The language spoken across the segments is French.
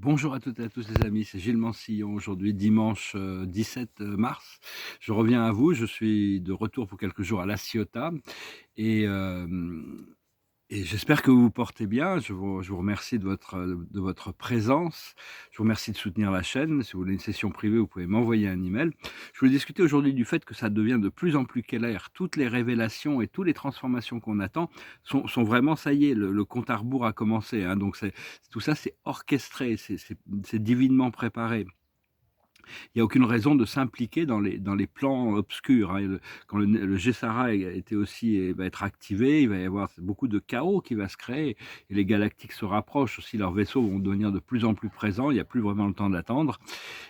Bonjour à toutes et à tous les amis, c'est Gilles Mansillon. Aujourd'hui, dimanche 17 mars. Je reviens à vous, je suis de retour pour quelques jours à La Ciotat et, et j'espère que vous vous portez bien. Je vous remercie de votre présence. Je vous remercie de soutenir la chaîne. Si vous voulez une session privée, vous pouvez m'envoyer un email. Je voulais discuter aujourd'hui du fait que ça devient de plus en plus clair. Toutes les révélations et toutes les transformations qu'on attend sont vraiment, ça y est, le compte à rebours a commencé, hein. Donc tout ça, c'est orchestré, c'est divinement préparé. Il y a aucune raison de s'impliquer dans les plans obscurs, hein. Quand le Gessara était aussi et va être activé, il va y avoir beaucoup de chaos qui va se créer et les galactiques se rapprochent aussi, leurs vaisseaux vont devenir de plus en plus présents, il n'y a plus vraiment le temps d'attendre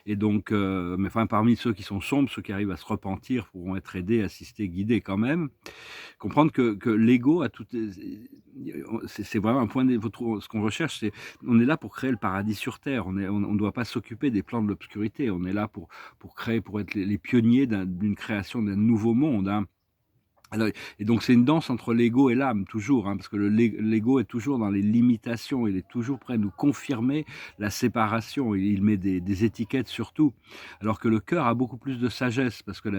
et donc mais enfin, parmi ceux qui sont sombres, ceux qui arrivent à se repentir pourront être aidés, assistés, guidés quand même. Comprendre que l'ego a toutes les c'est vraiment un point de votre ce qu'on recherche, c'est on est là pour créer le paradis sur terre. On doit pas s'occuper des plans de l'obscurité. On est là pour créer, pour être les pionniers d'une création d'un nouveau monde, hein. Alors et donc c'est une danse entre l'ego et l'âme toujours, hein, parce que l'ego est toujours dans les limitations, il est toujours prêt à nous confirmer la séparation, il met des étiquettes sur tout. Alors que le cœur a beaucoup plus de sagesse parce que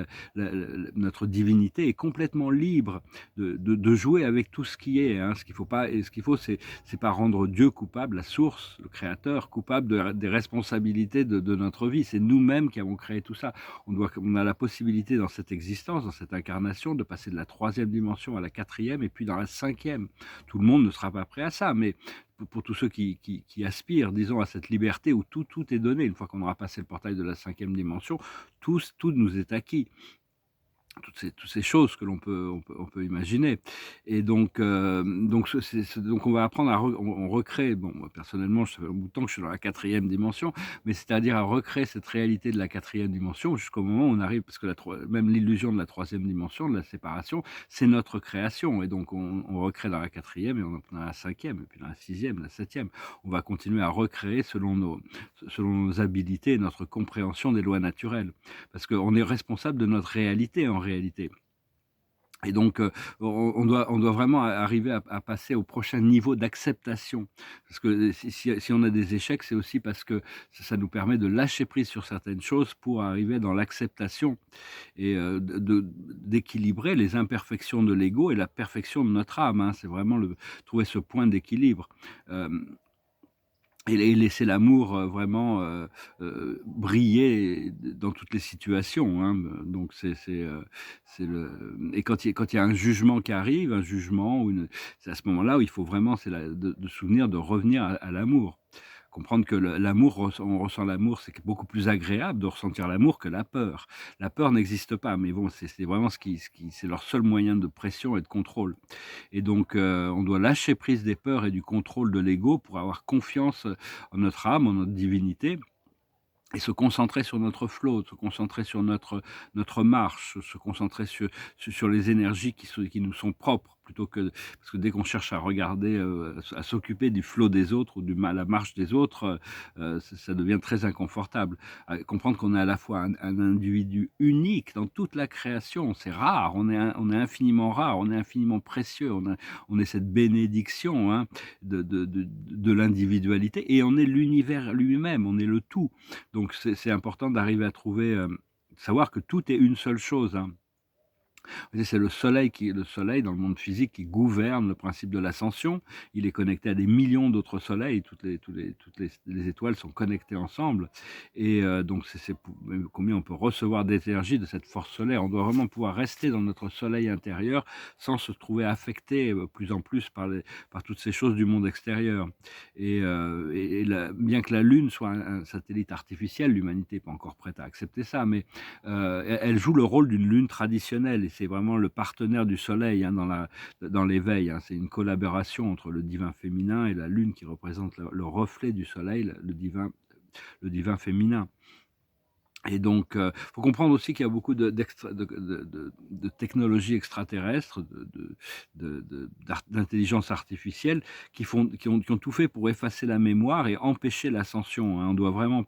notre divinité est complètement libre de jouer avec tout ce qui est, hein. Ce qu'il faut pas et ce qu'il faut c'est pas rendre Dieu coupable, la source, le créateur coupable des responsabilités de notre vie. C'est nous-mêmes qui avons créé tout ça. On a la possibilité dans cette existence, dans cette incarnation, de passer de la troisième dimension à la quatrième et puis dans la cinquième. Tout le monde ne sera pas prêt à ça, mais pour tous ceux qui aspirent, disons, à cette liberté où tout est donné, une fois qu'on aura passé le portail de la cinquième dimension, tout nous est acquis, toutes ces choses que on peut imaginer et donc on va apprendre à on recrée, bon, moi personnellement, ça fait un bout de temps que je suis dans la quatrième dimension, mais c'est-à-dire à recréer cette réalité de la quatrième dimension jusqu'au moment où on arrive, parce que même l'illusion de la troisième dimension, de la séparation, c'est notre création et donc on recrée dans la quatrième et on est dans la cinquième et puis dans la sixième, la septième. On va continuer à recréer selon nos habilités et notre compréhension des lois naturelles. Parce qu'on est responsable de notre réalité, en réalité. Et donc, on doit vraiment arriver à passer au prochain niveau d'acceptation. Parce que si on a des échecs, c'est aussi parce que ça nous permet de lâcher prise sur certaines choses pour arriver dans l'acceptation et d'équilibrer les imperfections de l'ego et la perfection de notre âme, hein. C'est vraiment trouver ce point d'équilibre. Hem et laisser l'amour, vraiment, briller dans toutes les situations, hein, donc c'est le et quand il y a un jugement qui arrive, un jugement ou une c'est à ce moment-là où il faut vraiment c'est de souvenir de revenir à l'amour. Comprendre que on ressent l'amour, c'est beaucoup plus agréable de ressentir l'amour que la peur. La peur n'existe pas, mais bon, c'est vraiment c'est leur seul moyen de pression et de contrôle. Et donc, on doit lâcher prise des peurs et du contrôle de l'ego pour avoir confiance, en notre âme, en notre divinité et se concentrer sur notre flow, se concentrer sur notre marche, se concentrer sur les énergies qui nous sont propres plutôt que parce que dès qu'on cherche à regarder, à s'occuper du flow des autres ou la marche des autres, ça devient très inconfortable. Comprendre qu'on est à la fois un individu unique dans toute la création, c'est rare, on est infiniment rare, on est infiniment précieux, on est cette bénédiction, hein, de l'individualité et on est l'univers lui-même, on est le tout. Donc c'est important d'arriver à trouver, savoir que tout est une seule chose, hein. Vous savez, c'est le soleil dans le monde physique qui gouverne le principe de l'ascension. Il est connecté à des millions d'autres soleils, toutes les étoiles sont connectées ensemble et donc c'est pou combien on peut recevoir d'énergie de cette force solaire. On doit vraiment pouvoir rester dans notre soleil intérieur sans se trouver affecté, plus en plus par toutes ces choses du monde extérieur et bien que la Lune soit un satellite artificiel, l'humanité n'est pas encore prête à accepter ça, mais elle joue le rôle d'une lune traditionnelle et c'est vraiment le partenaire du soleil, hein, dans l'éveil, hein. C'est une collaboration entre le divin féminin et la lune qui représente le reflet du soleil, le divin féminin. Et donc, faut comprendre aussi qu'il y a beaucoup de technologies extraterrestres, d'intelligence artificielle qui ont tout fait pour effacer la mémoire et empêcher l'ascension, hein. On doit vraiment,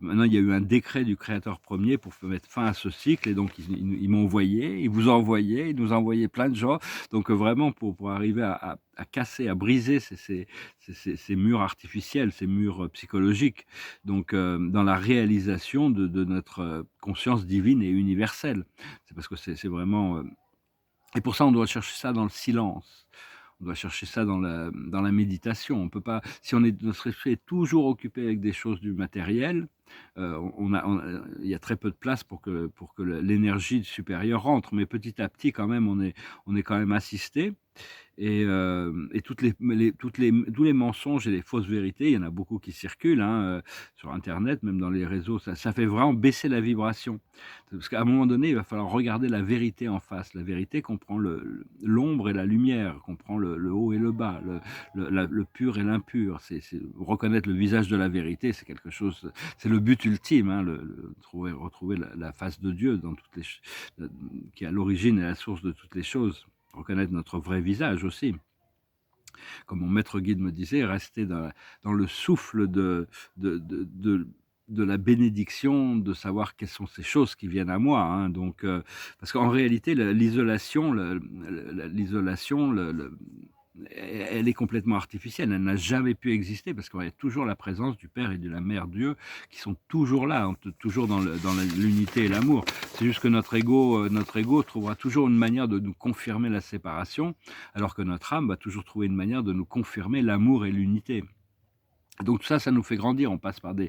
maintenant il y a eu un décret du créateur premier pour mettre fin à ce cycle et donc ils m'ont envoyé, ils vous ont envoyé, ils nous ont envoyé plein de gens. Donc, vraiment pour arriver à casser, à briser ces murs artificiels, ces murs psychologiques. Donc, dans la réalisation de notre conscience divine et universelle. C'est parce que c'est vraiment. Et pour ça, on doit chercher ça dans le silence. On doit chercher ça dans la méditation. On peut pas, si notre esprit est toujours occupé avec des choses du matériel, il y a très peu de place pour que l'énergie supérieure rentre. Mais petit à petit, quand même, on est quand même assisté. Et tous les mensonges et les fausses vérités, il y en a beaucoup qui circulent, hein, sur internet, même dans les réseaux, ça fait vraiment baisser la vibration. Parce qu'à un moment donné, il va falloir regarder la vérité en face. La vérité comprend l'ombre et la lumière, comprend le haut et le bas, le pur et l'impur. C'est reconnaître le visage de la vérité, c'est quelque chose, c'est le but ultime, hein, retrouver la face de Dieu dans qui est à l'origine et à la source de toutes les choses. Reconnaître notre vrai visage aussi. Comme mon maître guide me disait, rester dans le souffle de la bénédiction, de savoir quelles sont ces choses qui viennent à moi, hein. Donc, parce qu'en réalité, l'isolation, l'isolation, elle est complètement artificielle. Elle n'a jamais pu exister parce qu'il y a toujours la présence du Père et de la Mère Dieu qui sont toujours là, hein, toujours dans l'unité et l'amour. C'est juste que notre ego trouvera toujours une manière de nous confirmer la séparation, alors que notre âme va toujours trouver une manière de nous confirmer l'amour et l'unité. Donc tout ça, ça nous fait grandir. On passe par des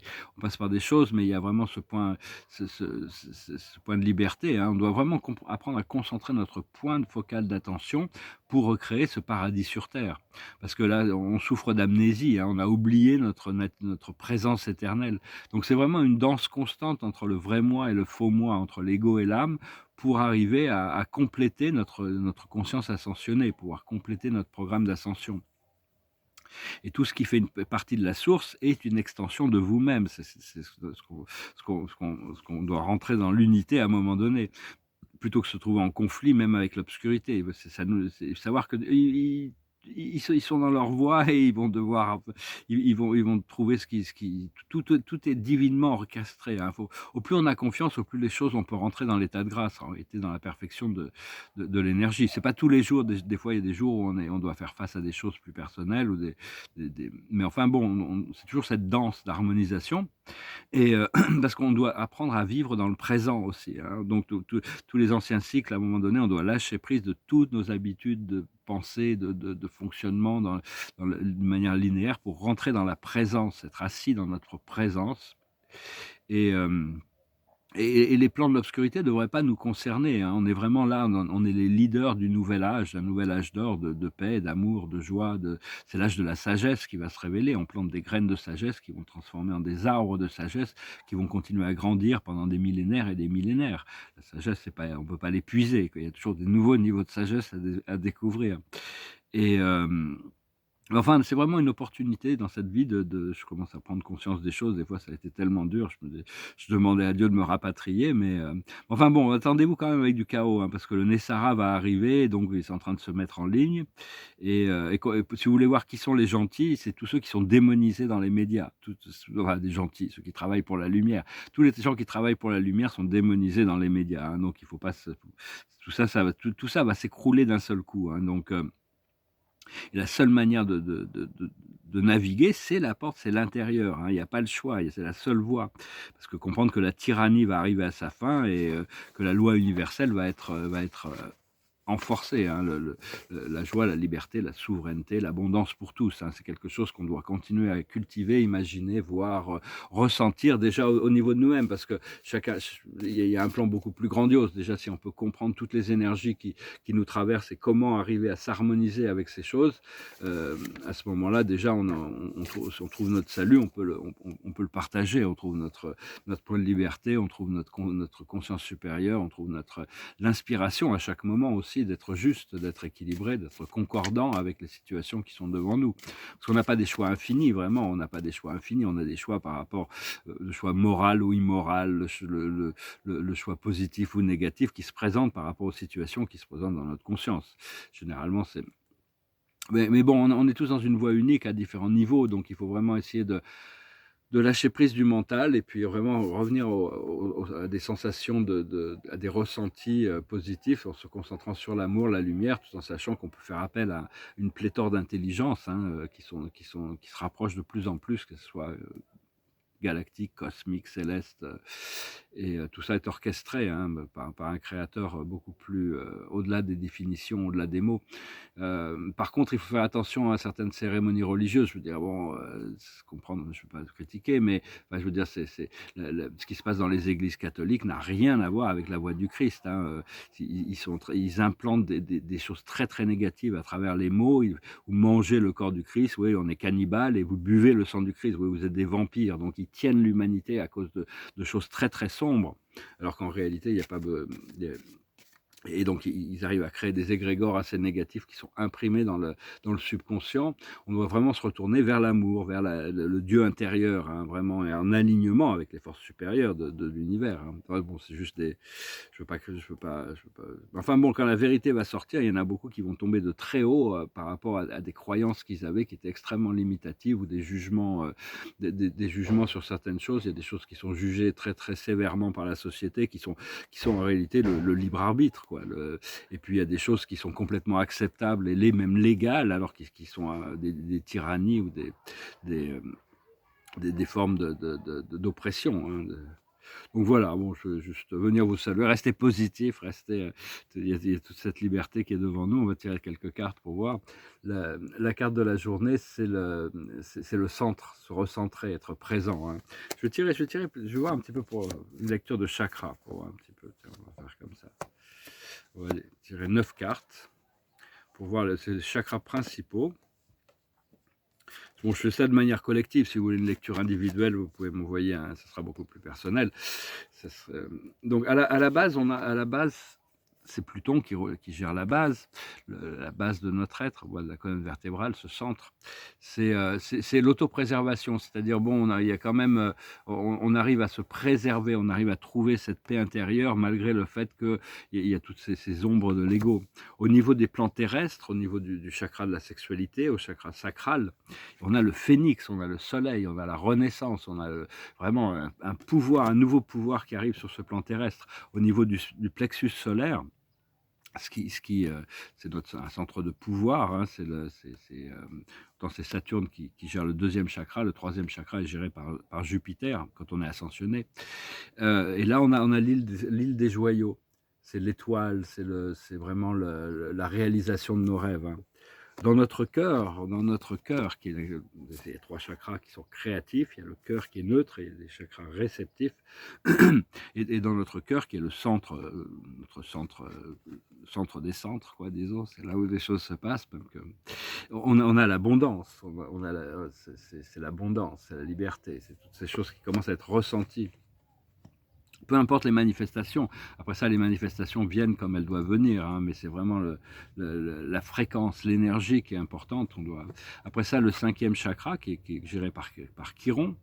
choses, mais il y a vraiment ce point, ce point de liberté, hein. On doit vraiment apprendre à concentrer notre point de focal d'attention pour recréer ce paradis sur terre. Parce que là, on souffre d'amnésie, hein. On a oublié notre présence éternelle. Donc c'est vraiment une danse constante entre le vrai moi et le faux moi, entre l'ego et l'âme, pour arriver à compléter notre conscience ascensionnée, pouvoir compléter notre programme d'ascension. Et tout ce qui fait une partie de la source est une extension de vous-même. C'est ce qu'on doit rentrer dans l'unité à un moment donné, plutôt que se trouver en conflit même avec l'obscurité. C'est savoir que ils sont dans leur voie et ils vont devoir ils vont trouver tout est divinement orchestré, hein. Au plus on a confiance, au plus les choses, on peut rentrer dans l'état de grâce, en réalité, dans la perfection de l'énergie. C'est pas tous les jours, des fois il y a des jours où on doit faire face à des choses plus personnelles ou mais enfin bon, c'est toujours cette danse d'harmonisation. Et parce qu'on doit apprendre à vivre dans le présent aussi, hein. Donc tous les anciens cycles, à un moment donné, on doit lâcher prise de toutes nos habitudes de pensée, de fonctionnement d'une manière linéaire pour rentrer dans la présence, être assis dans notre présence. Et les plans de l'obscurité ne devraient pas nous concerner, hein. On est vraiment là, on est les leaders du nouvel âge, d'un nouvel âge d'or, de paix, d'amour, de joie. C'est l'âge de la sagesse qui va se révéler. On plante des graines de sagesse qui vont transformer en des arbres de sagesse qui vont continuer à grandir pendant des millénaires et des millénaires. La sagesse, on ne peut pas l'épuiser. Il y a toujours des nouveaux niveaux de sagesse à découvrir. Et enfin, c'est vraiment une opportunité dans cette vie je commence à prendre conscience des choses. Des fois, ça a été tellement dur, je demandais à Dieu de me rapatrier, mais enfin bon, attendez-vous quand même avec du chaos, hein, parce que le Nessara va arriver, donc ils sont en train de se mettre en ligne. Et si vous voulez voir qui sont les gentils, c'est tous ceux qui sont démonisés dans les médias. Enfin, des gentils, ceux qui travaillent pour la lumière. Tous les gens qui travaillent pour la lumière sont démonisés dans les médias, hein, donc il faut pas tout ça va s'écrouler d'un seul coup, hein, donc et la seule manière de naviguer, c'est la porte, c'est l'intérieur, hein. Il n'y a pas le choix, c'est la seule voie. Parce que comprendre que la tyrannie va arriver à sa fin et que la loi universelle va être renforcer, hein, la joie, la liberté, la souveraineté, l'abondance pour tous, hein. C'est quelque chose qu'on doit continuer à cultiver, imaginer, voir, ressentir déjà au niveau de nous-mêmes, parce que il y a un plan beaucoup plus grandiose. Déjà, si on peut comprendre toutes les énergies qui nous traversent et comment arriver à s'harmoniser avec ces choses, à ce moment-là, déjà, on trouve notre salut, on peut le partager, on trouve notre point de liberté, on trouve notre conscience supérieure, on trouve l'inspiration à chaque moment aussi d'être juste, d'être équilibré, d'être concordant avec les situations qui sont devant nous. Parce qu'on n'a pas des choix infinis, vraiment, on n'a pas des choix infinis, on a des choix par rapport, le choix moral ou immoral, le choix positif ou négatif qui se présente par rapport aux situations qui se présentent dans notre conscience. Généralement, c'est... Mais bon, on est tous dans une voie unique à différents niveaux, donc il faut vraiment essayer de lâcher prise du mental et puis vraiment revenir à des sensations à des ressentis positifs en se concentrant sur l'amour, la lumière, tout en sachant qu'on peut faire appel à une pléthore d'intelligences hein, qui se rapprochent de plus en plus, que ce soit galactique, cosmique, céleste, et tout ça est orchestré hein, par un créateur beaucoup plus au-delà des définitions, au-delà des mots. Par contre, il faut faire attention à certaines cérémonies religieuses. Je veux dire, bon, comprendre, je ne veux pas critiquer, mais enfin, je veux dire, ce qui se passe dans les églises catholiques n'a rien à voir avec la voix du Christ. Hein. Ils implantent des choses très très négatives à travers les mots. Vous mangez le corps du Christ, oui, on est cannibale, et vous buvez le sang du Christ, oui, vous êtes des vampires. Donc ils tiennent l'humanité à cause de choses très très sombres, alors qu'en réalité, il n'y a pas et donc, ils arrivent à créer des égrégores assez négatifs qui sont imprimés dans le subconscient. On doit vraiment se retourner vers l'amour, vers le Dieu intérieur, hein, vraiment, et en alignement avec les forces supérieures de l'univers. Hein. Ouais, bon, c'est juste des... je veux pas... Enfin bon, quand la vérité va sortir, il y en a beaucoup qui vont tomber de très haut par rapport à des croyances qu'ils avaient qui étaient extrêmement limitatives, ou des jugements, des jugements sur certaines choses. Il y a des choses qui sont jugées très, très sévèrement par la société, qui sont en réalité le libre arbitre, quoi. Et puis il y a des choses qui sont complètement acceptables et même légales, alors qui sont des tyrannies ou des formes d'oppression. Hein, donc voilà, bon, je veux juste venir vous saluer, restez positif, il y a toute cette liberté qui est devant nous. On va tirer quelques cartes pour voir. La carte de la journée, c'est le centre, se recentrer, être présent. Hein. Je vais voir un petit peu pour une lecture de chakra, pour voir un petit peu. Tiens, on va faire comme ça. On va tirer 9 cartes pour voir les chakras principaux. Bon, je fais ça de manière collective. Si vous voulez une lecture individuelle, vous pouvez m'envoyer, ça sera beaucoup plus personnel. Donc à la base, c'est Pluton qui gère la base de notre être, de la colonne vertébrale, ce centre. C'est l'autopréservation, c'est-à-dire, bon, il y a quand même, on arrive à se préserver, on arrive à trouver cette paix intérieure malgré le fait qu'il y a toutes ces ombres de l'ego. Au niveau des plans terrestres, au niveau du chakra de la sexualité, au chakra sacral, on a le phénix, on a le soleil, on a la renaissance, on a vraiment un pouvoir, un nouveau pouvoir qui arrive sur ce plan terrestre. Au niveau du plexus solaire, c'est un centre de pouvoir, hein, c'est Saturne qui gère le deuxième chakra. Le troisième chakra est géré par Jupiter quand on est ascensionné. Et là, on a l'île des joyaux. C'est l'étoile, c'est vraiment la réalisation de nos rêves. Hein. Dans notre cœur, il y a 3 chakras qui sont créatifs, il y a le cœur qui est neutre et les chakras réceptifs, et dans notre cœur qui est le centre, notre centre des centres, quoi, disons, c'est là où les choses se passent. Donc, on a l'abondance, c'est l'abondance, c'est la liberté, c'est toutes ces choses qui commencent à être ressenties. Peu importe les manifestations. Après ça, les manifestations viennent comme elles doivent venir, hein, mais c'est vraiment la fréquence, l'énergie qui est importante. Après ça, le 5e chakra, qui est géré par Chiron,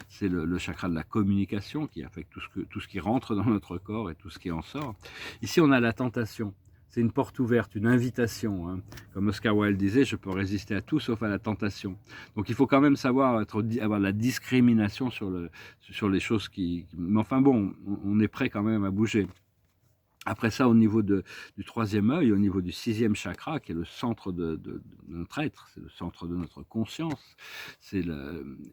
c'est le chakra de la communication, qui affecte tout ce qui rentre dans notre corps et tout ce qui en sort. Ici, on a la tentation. C'est une porte ouverte, une invitation. Hein. Comme Oscar Wilde disait, je peux résister à tout sauf à la tentation. Donc il faut quand même savoir avoir la discrimination sur les choses Mais enfin bon, on est prêt quand même à bouger. Après ça, au niveau du 3e œil, au niveau du 6e chakra, qui est le centre de notre être, c'est le centre de notre conscience, qui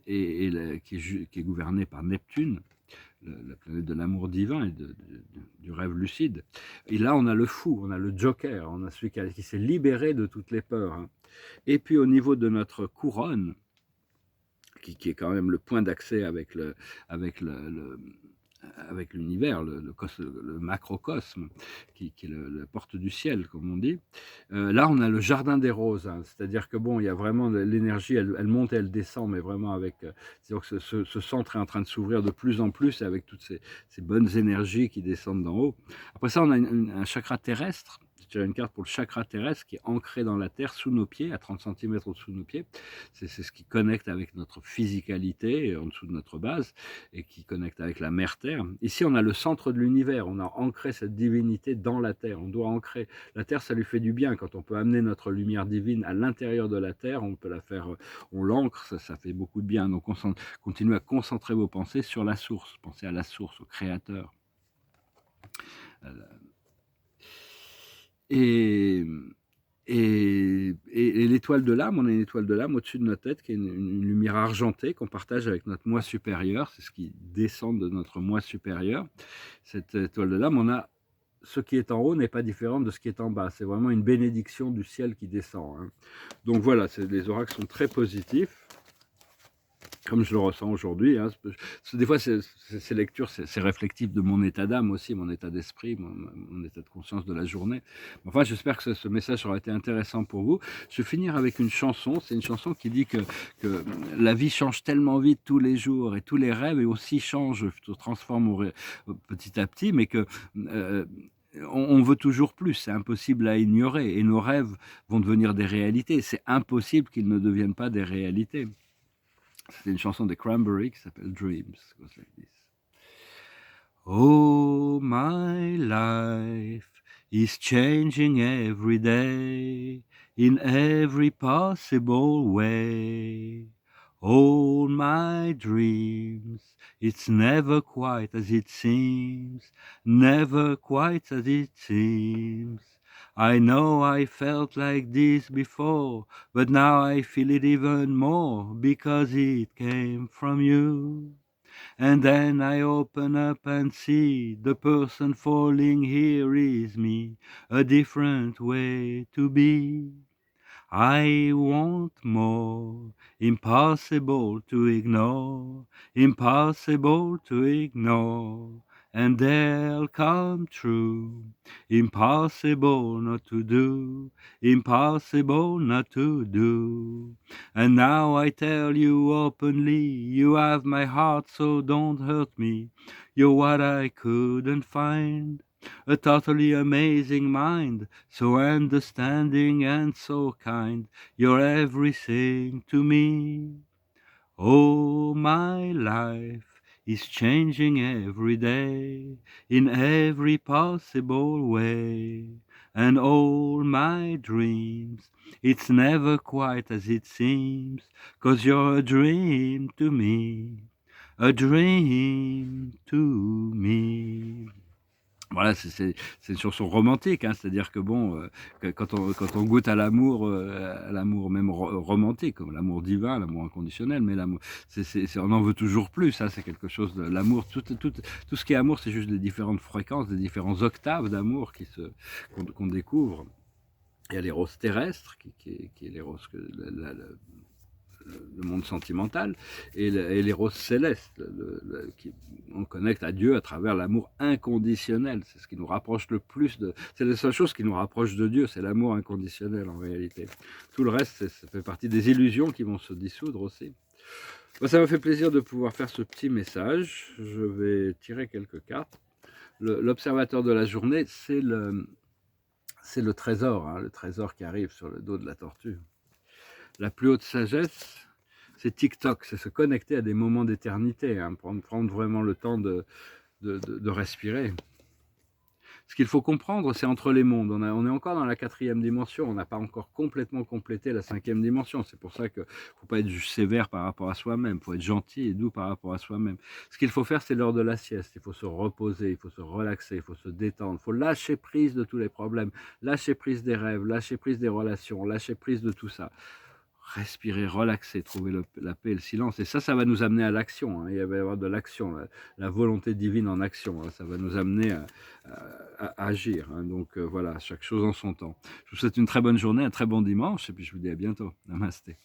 est gouverné par Neptune, la planète de l'amour divin et du rêve lucide. Et là, on a le fou, on a le joker, on a celui qui s'est libéré de toutes les peurs. Hein. Et puis au niveau de notre couronne, qui est quand même le point d'accès avec l'univers, le macrocosme, qui est la porte du ciel, comme on dit. Là, on a le jardin des roses, hein, c'est-à-dire que bon, il y a vraiment l'énergie, elle monte et elle descend, mais vraiment c'est-à-dire que ce centre est en train de s'ouvrir de plus en plus, avec toutes ces bonnes énergies qui descendent d'en haut. Après ça, on a un chakra terrestre, J'ai tiré une carte pour le chakra terrestre qui est ancré dans la terre, sous nos pieds, à 30 centimètres au-dessous de nos pieds. C'est ce qui connecte avec notre physicalité, en dessous de notre base, et qui connecte avec la mère Terre. Ici, on a le centre de l'univers. On a ancré cette divinité dans la Terre. On doit ancrer. La Terre, ça lui fait du bien. Quand on peut amener notre lumière divine à l'intérieur de la Terre, on peut la faire, on l'ancre, ça fait beaucoup de bien. Donc, continuez à concentrer vos pensées sur la source. Pensez à la source, au Créateur. Et, et l'étoile de l'âme, on a une étoile de l'âme au-dessus de notre tête qui est une lumière argentée qu'on partage avec notre moi supérieur, c'est ce qui descend de notre moi supérieur. Cette étoile de l'âme, on a ce qui est en haut n'est pas différent de ce qui est en bas, c'est vraiment une bénédiction du ciel qui descend, hein. Donc voilà, les oracles sont très positifs, comme je le ressens aujourd'hui, hein. Des fois, ces lectures, c'est réflectif de mon état d'âme aussi, mon état d'esprit, mon état de conscience de la journée. Enfin, j'espère que ce message aura été intéressant pour vous. Je vais finir avec une chanson. C'est une chanson qui dit que la vie change tellement vite tous les jours et tous les rêves aussi changent, se transforment petit à petit, mais que on veut toujours plus, c'est impossible à ignorer et nos rêves vont devenir des réalités. C'est impossible qu'ils ne deviennent pas des réalités. C'est une chanson des Cranberries qui s'appelle Dreams. It goes like this. Oh, my life is changing every day in every possible way. All my dreams, it's never quite as it seems, never quite as it seems. I know I felt like this before, but now I feel it even more because it came from you. And then I open up and see the person falling here is me, a different way to be. I want more, impossible to ignore, impossible to ignore, and they'll come true. Impossible not to do, impossible not to do. And now I tell you openly, you have my heart, so don't hurt me. You're what I couldn't find. A totally amazing mind, so understanding and so kind. You're everything to me. Oh, my life is changing every day in every possible way. And all my dreams, it's never quite as it seems, 'cause you're a dream to me, a dream to me. Voilà, c'est une chanson romantique, hein, c'est-à-dire que bon, quand on goûte à l'amour même romantique, comme l'amour divin, l'amour inconditionnel, mais l'amour, on en veut toujours plus, hein, c'est quelque chose de l'amour, tout ce qui est amour, c'est juste des différentes fréquences, des différentes octaves d'amour qu'on découvre. Il y a l'éros terrestre, qui est l'éros que le monde sentimental, et l'éros céleste, on connecte à Dieu à travers l'amour inconditionnel. C'est ce qui nous rapproche le plus c'est la seule chose qui nous rapproche de Dieu, c'est l'amour inconditionnel en réalité. Tout le reste, ça fait partie des illusions qui vont se dissoudre aussi. Ça m'a fait plaisir de pouvoir faire ce petit message. Je vais tirer quelques cartes. L'observateur de la journée, c'est le trésor, hein, le trésor qui arrive sur le dos de la tortue. La plus haute sagesse, c'est TikTok, c'est se connecter à des moments d'éternité, hein, prendre vraiment le temps de respirer. Ce qu'il faut comprendre, c'est entre les mondes. On est encore dans la 4e dimension, on n'a pas encore complètement complété la 5e dimension. C'est pour ça qu'il ne faut pas être juste sévère par rapport à soi-même, il faut être gentil et doux par rapport à soi-même. Ce qu'il faut faire, c'est l'heure de la sieste. Il faut se reposer, il faut se relaxer, il faut se détendre, il faut lâcher prise de tous les problèmes, lâcher prise des rêves, lâcher prise des relations, lâcher prise de tout ça. Respirer, relaxer, trouver la paix et le silence. Et ça va nous amener à l'action, hein. Il va y avoir de l'action, la volonté divine en action, hein. Ça va nous amener à agir, hein. Donc voilà, chaque chose en son temps. Je vous souhaite une très bonne journée, un très bon dimanche, et puis je vous dis à bientôt. Namasté.